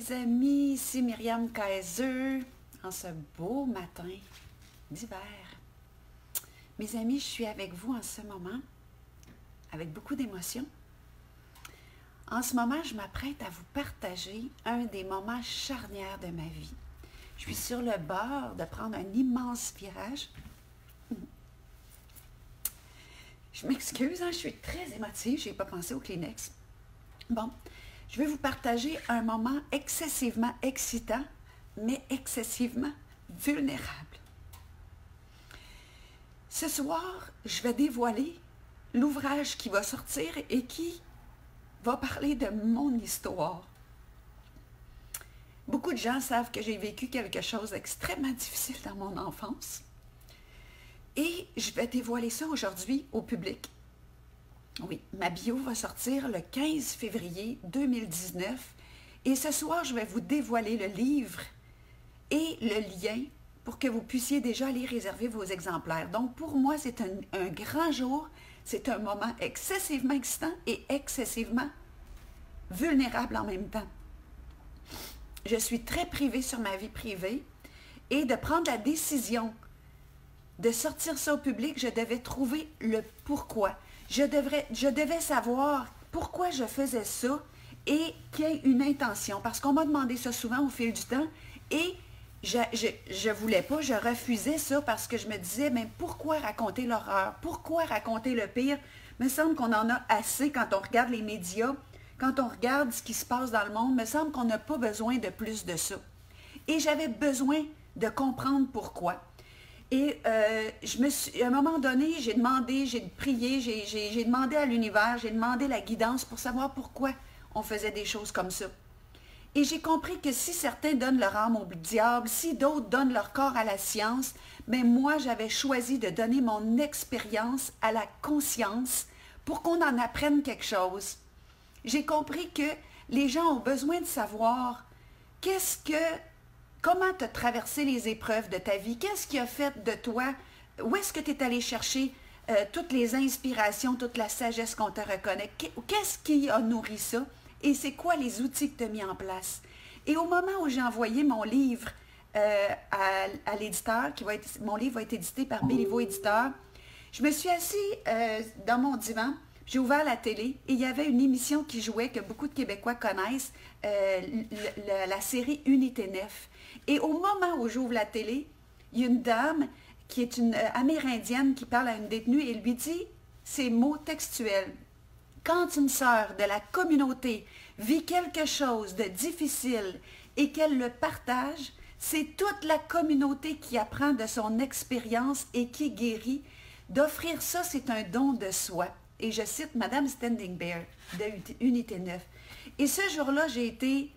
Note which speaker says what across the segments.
Speaker 1: mes amis, ici Myriam Kaiser, en ce beau matin d'hiver. Mes amis, je suis avec vous en ce moment, avec beaucoup d'émotion. En ce moment, je m'apprête à vous partager un des moments charnières de ma vie. Je suis sur le bord de prendre un immense virage. Je m'excuse, je suis très émotive, je n'ai pas pensé au Kleenex. Bon, je vais vous partager un moment excessivement excitant, mais excessivement vulnérable. Ce soir, je vais dévoiler l'ouvrage qui va sortir et qui va parler de mon histoire. Beaucoup de gens savent que j'ai vécu quelque chose d'extrêmement difficile dans mon enfance. Et je vais dévoiler ça aujourd'hui au public. Oui, ma bio va sortir le 15 février 2019 et ce soir, je vais vous dévoiler le livre et le lien pour que vous puissiez déjà aller réserver vos exemplaires. Donc, pour moi, c'est un grand jour, c'est un moment excessivement excitant et excessivement vulnérable en même temps. Je suis très privée sur ma vie privée et de prendre la décision de sortir ça au public, je devais trouver le pourquoi. Je devais savoir pourquoi je faisais ça et qu'il y ait une intention. Parce qu'on m'a demandé ça souvent au fil du temps et je voulais pas, je refusais ça parce que je me disais, mais pourquoi raconter l'horreur? Pourquoi raconter le pire? Il me semble qu'on en a assez quand on regarde les médias, quand on regarde ce qui se passe dans le monde. Il me semble qu'on n'a pas besoin de plus de ça. Et j'avais besoin de comprendre pourquoi. Et à un moment donné, j'ai demandé, j'ai prié, j'ai demandé à l'univers, j'ai demandé la guidance pour savoir pourquoi on faisait des choses comme ça. Et j'ai compris que si certains donnent leur âme au diable, si d'autres donnent leur corps à la science, mais moi, j'avais choisi de donner mon expérience à la conscience pour qu'on en apprenne quelque chose. J'ai compris que les gens ont besoin de savoir comment tu as traversé les épreuves de ta vie, qu'est-ce qui a fait de toi, où est-ce que tu es allé chercher toutes les inspirations, toute la sagesse qu'on te reconnaît, qu'est-ce qui a nourri ça et c'est quoi les outils que tu as mis en place. Et au moment où j'ai envoyé mon livre à l'éditeur, mon livre va être édité par Béliveau Éditeur, je me suis assise dans mon divan, j'ai ouvert la télé et il y avait une émission qui jouait, que beaucoup de Québécois connaissent, la série Unité 9. Et au moment où j'ouvre la télé, il y a une dame qui est une Amérindienne qui parle à une détenue et lui dit ces mots textuels. Quand une sœur de la communauté vit quelque chose de difficile et qu'elle le partage, c'est toute la communauté qui apprend de son expérience et qui guérit. D'offrir ça, c'est un don de soi. Et je cite Madame Standing Bear de Unité 9. Et ce jour-là, j'ai été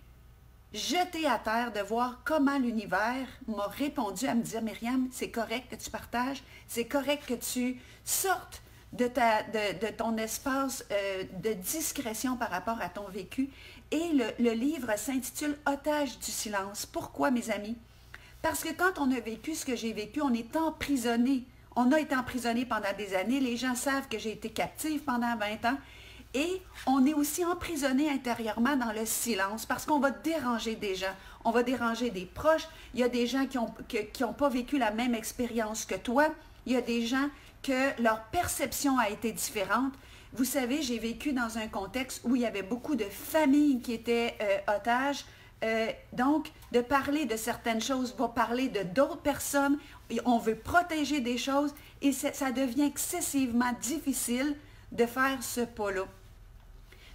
Speaker 1: jetée à terre de voir comment l'univers m'a répondu à me dire, Myriam, c'est correct que tu partages, c'est correct que tu sortes de ton espace de discrétion par rapport à ton vécu. Et le livre s'intitule « Otage du silence ». Pourquoi, mes amis? Parce que quand on a vécu ce que j'ai vécu, on est emprisonné. On a été emprisonné pendant des années. Les gens savent que j'ai été captive pendant 20 ans. Et on est aussi emprisonné intérieurement dans le silence parce qu'on va déranger des gens. On va déranger des proches. Il y a des gens qui n'ont pas vécu la même expérience que toi. Il y a des gens que leur perception a été différente. Vous savez, j'ai vécu dans un contexte où il y avait beaucoup de familles qui étaient otages. Donc, de parler de certaines choses va parler de d'autres personnes. On veut protéger des choses et ça devient excessivement difficile de faire ce pas-là.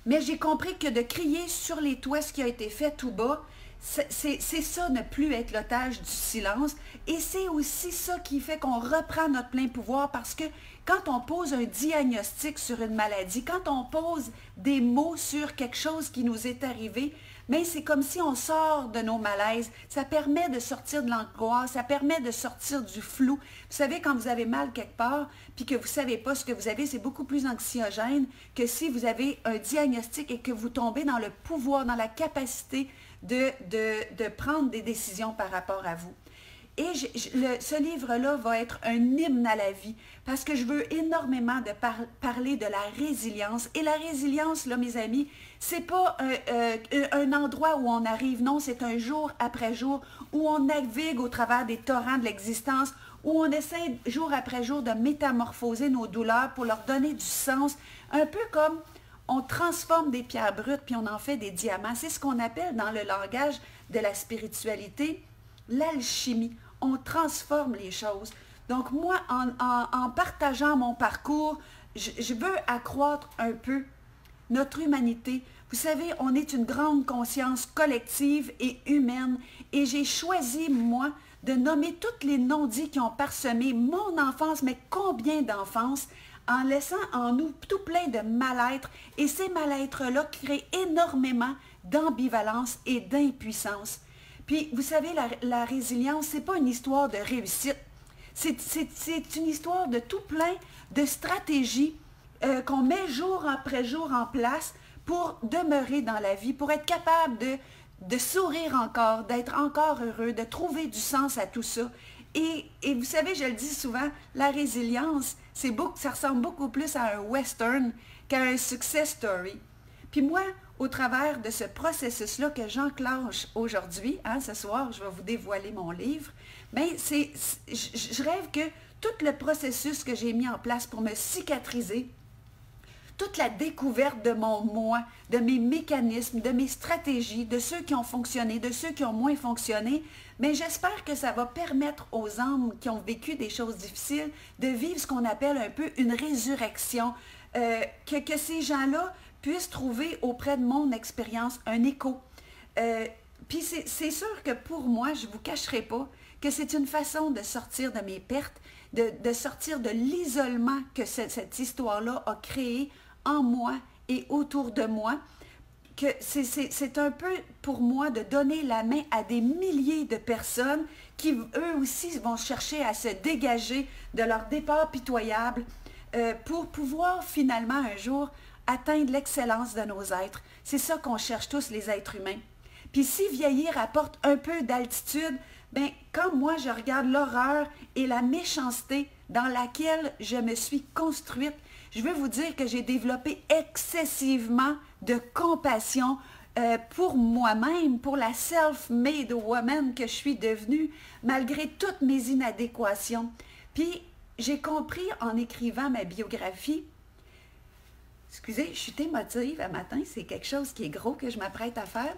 Speaker 1: Mais j'ai compris que de crier sur les toits ce qui a été fait tout bas, c'est ça, ne plus être l'otage du silence. Et c'est aussi ça qui fait qu'on reprend notre plein pouvoir parce que quand on pose un diagnostic sur une maladie, quand on pose des mots sur quelque chose qui nous est arrivé, mais c'est comme si on sort de nos malaises. Ça permet de sortir de l'angoisse, ça permet de sortir du flou. Vous savez, quand vous avez mal quelque part, puis que vous ne savez pas ce que vous avez, c'est beaucoup plus anxiogène que si vous avez un diagnostic et que vous tombez dans le pouvoir, dans la capacité de prendre des décisions par rapport à vous. Et ce livre-là va être un hymne à la vie parce que je veux énormément parler de la résilience. Et la résilience, là, mes amis, c'est pas un endroit où on arrive, non, c'est un jour après jour où on navigue au travers des torrents de l'existence, où on essaie jour après jour de métamorphoser nos douleurs pour leur donner du sens, un peu comme on transforme des pierres brutes puis on en fait des diamants. C'est ce qu'on appelle dans le langage de la spiritualité l'alchimie. On transforme les choses. Donc moi, en partageant mon parcours, je veux accroître un peu notre humanité. Vous savez, on est une grande conscience collective et humaine et j'ai choisi, moi, de nommer tous les non-dits qui ont parsemé mon enfance, mais combien d'enfance, en laissant en nous tout plein de mal-être. Et ces mal-être-là créent énormément d'ambivalence et d'impuissance. Puis, vous savez, la résilience, ce n'est pas une histoire de réussite. C'est une histoire de tout plein de stratégies qu'on met jour après jour en place pour demeurer dans la vie, pour être capable de sourire encore, d'être encore heureux, de trouver du sens à tout ça. Et vous savez, je le dis souvent, la résilience, ça ressemble beaucoup plus à un western qu'à un success story. Puis moi, au travers de ce processus-là que j'enclenche aujourd'hui, hein, ce soir, je vais vous dévoiler mon livre, bien, je rêve que tout le processus que j'ai mis en place pour me cicatriser, toute la découverte de mon moi, de mes mécanismes, de mes stratégies, de ceux qui ont fonctionné, de ceux qui ont moins fonctionné, mais j'espère que ça va permettre aux âmes qui ont vécu des choses difficiles de vivre ce qu'on appelle un peu une résurrection, que ces gens-là puissent trouver auprès de mon expérience un écho. Puis c'est sûr que pour moi, je ne vous cacherai pas que c'est une façon de sortir de mes pertes, de sortir de l'isolement que cette histoire-là a créé en moi et autour de moi, que c'est un peu pour moi de donner la main à des milliers de personnes qui, eux aussi, vont chercher à se dégager de leur départ pitoyable pour pouvoir finalement un jour atteindre l'excellence de nos êtres. C'est ça qu'on cherche tous, les êtres humains. Puis si vieillir apporte un peu d'altitude, bien, quand moi je regarde l'horreur et la méchanceté dans laquelle je me suis construite, je veux vous dire que j'ai développé excessivement de compassion pour moi-même, pour la self-made woman que je suis devenue, malgré toutes mes inadéquations. Puis j'ai compris en écrivant ma biographie, excusez, je suis émotive un matin, c'est quelque chose qui est gros que je m'apprête à faire.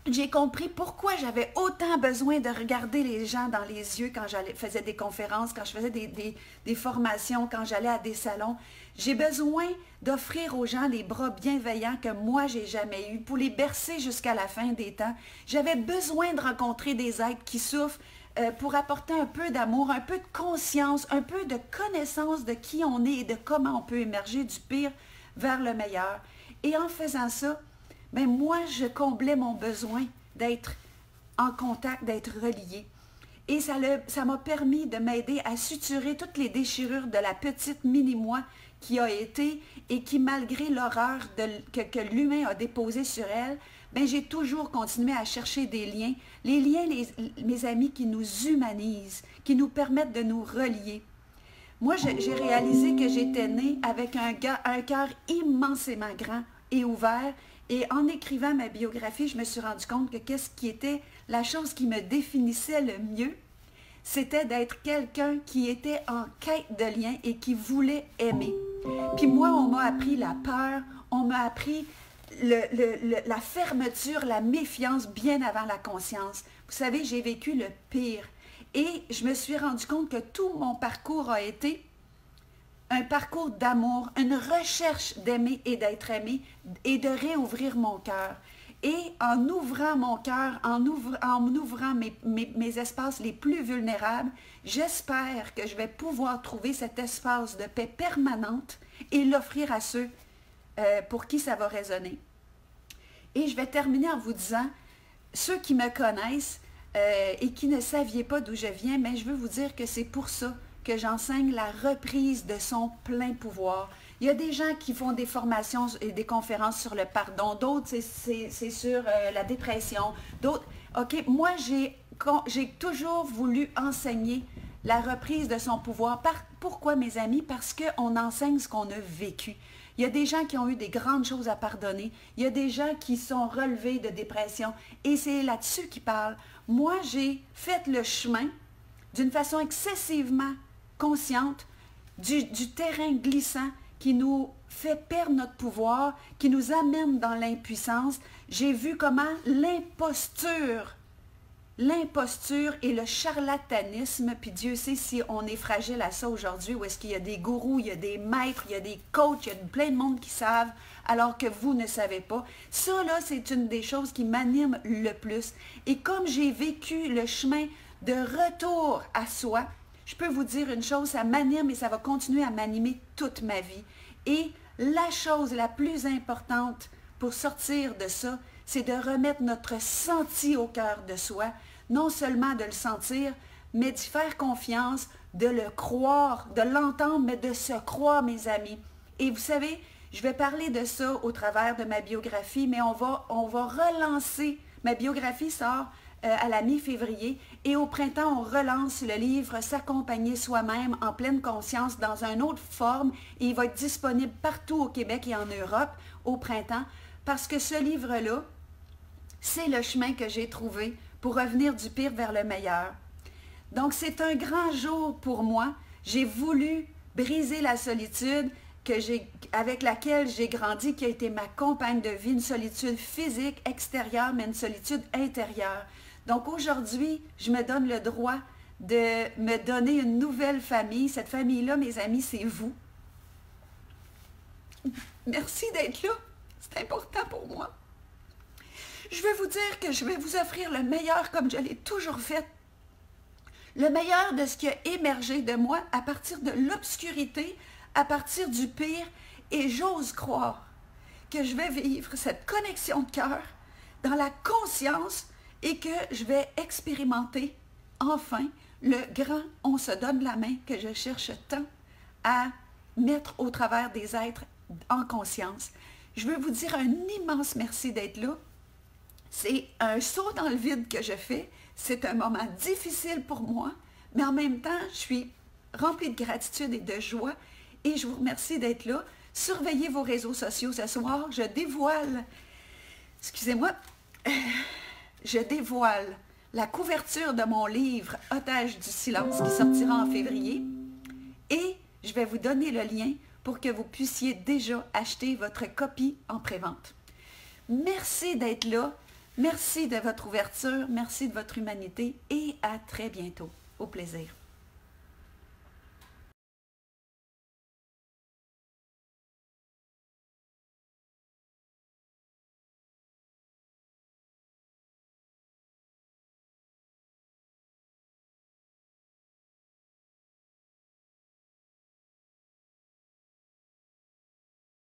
Speaker 1: J'ai compris pourquoi j'avais autant besoin de regarder les gens dans les yeux quand faisais des conférences, quand je faisais des formations, quand j'allais à des salons. J'ai besoin d'offrir aux gens les bras bienveillants que moi, j'ai jamais eus, pour les bercer jusqu'à la fin des temps. J'avais besoin de rencontrer des êtres qui souffrent pour apporter un peu d'amour, un peu de conscience, un peu de connaissance de qui on est et de comment on peut émerger du pire vers le meilleur. Et en faisant ça, ben moi, je comblais mon besoin d'être en contact, d'être relié. Et ça m'a permis de m'aider à suturer toutes les déchirures de la petite mini-moi qui a été et qui, malgré l'horreur que l'humain a déposée sur elle, ben j'ai toujours continué à chercher des liens. Les liens, mes amis, qui nous humanisent, qui nous permettent de nous relier. Moi, j'ai réalisé que j'étais née avec un cœur immensément grand et ouvert. Et en écrivant ma biographie, je me suis rendu compte que qu'est-ce qui était la chose qui me définissait le mieux, c'était d'être quelqu'un qui était en quête de lien et qui voulait aimer. Puis moi, on m'a appris la peur, on m'a appris la fermeture, la méfiance bien avant la conscience. Vous savez, j'ai vécu le pire. Et je me suis rendu compte que tout mon parcours a été un parcours d'amour, une recherche d'aimer et d'être aimé et de réouvrir mon cœur. Et en ouvrant mon cœur, en ouvrant mes espaces les plus vulnérables, j'espère que je vais pouvoir trouver cet espace de paix permanente et l'offrir à ceux pour qui ça va résonner. Et je vais terminer en vous disant, ceux qui me connaissent et qui ne saviez pas d'où je viens, mais je veux vous dire que c'est pour ça que j'enseigne la reprise de son plein pouvoir. Il y a des gens qui font des formations et des conférences sur le pardon, d'autres c'est sur la dépression, d'autres, OK, moi j'ai j'ai toujours voulu enseigner la reprise de son pouvoir. Pourquoi, mes amis? Parce qu'on enseigne ce qu'on a vécu. Il y a des gens qui ont eu des grandes choses à pardonner. Il y a des gens qui sont relevés de dépression. Et c'est là-dessus qu'ils parlent. Moi, j'ai fait le chemin d'une façon excessivement consciente du terrain glissant qui nous fait perdre notre pouvoir, qui nous amène dans l'impuissance. J'ai vu comment l'imposture et le charlatanisme, puis Dieu sait si on est fragile à ça aujourd'hui, où est-ce qu'il y a des gourous, il y a des maîtres, il y a des coachs, il y a plein de monde qui savent, alors que vous ne savez pas. Ça, là, c'est une des choses qui m'anime le plus. Et comme j'ai vécu le chemin de retour à soi, je peux vous dire une chose, ça m'anime et ça va continuer à m'animer toute ma vie. Et la chose la plus importante pour sortir de ça, c'est de remettre notre senti au cœur de soi, non seulement de le sentir, mais d'y faire confiance, de le croire, de l'entendre, mais de se croire, mes amis. Et vous savez, je vais parler de ça au travers de ma biographie, mais on va relancer. Ma biographie sort à la mi-février et au printemps, on relance le livre S'accompagner soi-même en pleine conscience dans une autre forme et il va être disponible partout au Québec et en Europe au printemps parce que ce livre-là, c'est le chemin que j'ai trouvé pour revenir du pire vers le meilleur. Donc, c'est un grand jour pour moi. J'ai voulu briser la solitude avec laquelle j'ai grandi, qui a été ma compagne de vie, une solitude physique, extérieure, mais une solitude intérieure. Donc, aujourd'hui, je me donne le droit de me donner une nouvelle famille. Cette famille-là, mes amis, c'est vous. Merci d'être là. C'est important pour moi. Je vais vous dire que je vais vous offrir le meilleur comme je l'ai toujours fait. Le meilleur de ce qui a émergé de moi à partir de l'obscurité, à partir du pire. Et j'ose croire que je vais vivre cette connexion de cœur dans la conscience et que je vais expérimenter enfin le grand « on se donne la main » que je cherche tant à mettre au travers des êtres en conscience. Je veux vous dire un immense merci d'être là. C'est un saut dans le vide que je fais. C'est un moment difficile pour moi, mais en même temps, je suis remplie de gratitude et de joie et je vous remercie d'être là. Surveillez vos réseaux sociaux ce soir. Je dévoile, excusez-moi, je dévoile la couverture de mon livre « Otage du silence » qui sortira en février et je vais vous donner le lien pour que vous puissiez déjà acheter votre copie en pré-vente. Merci d'être là. Merci de votre ouverture, merci de votre humanité et à très bientôt. Au plaisir.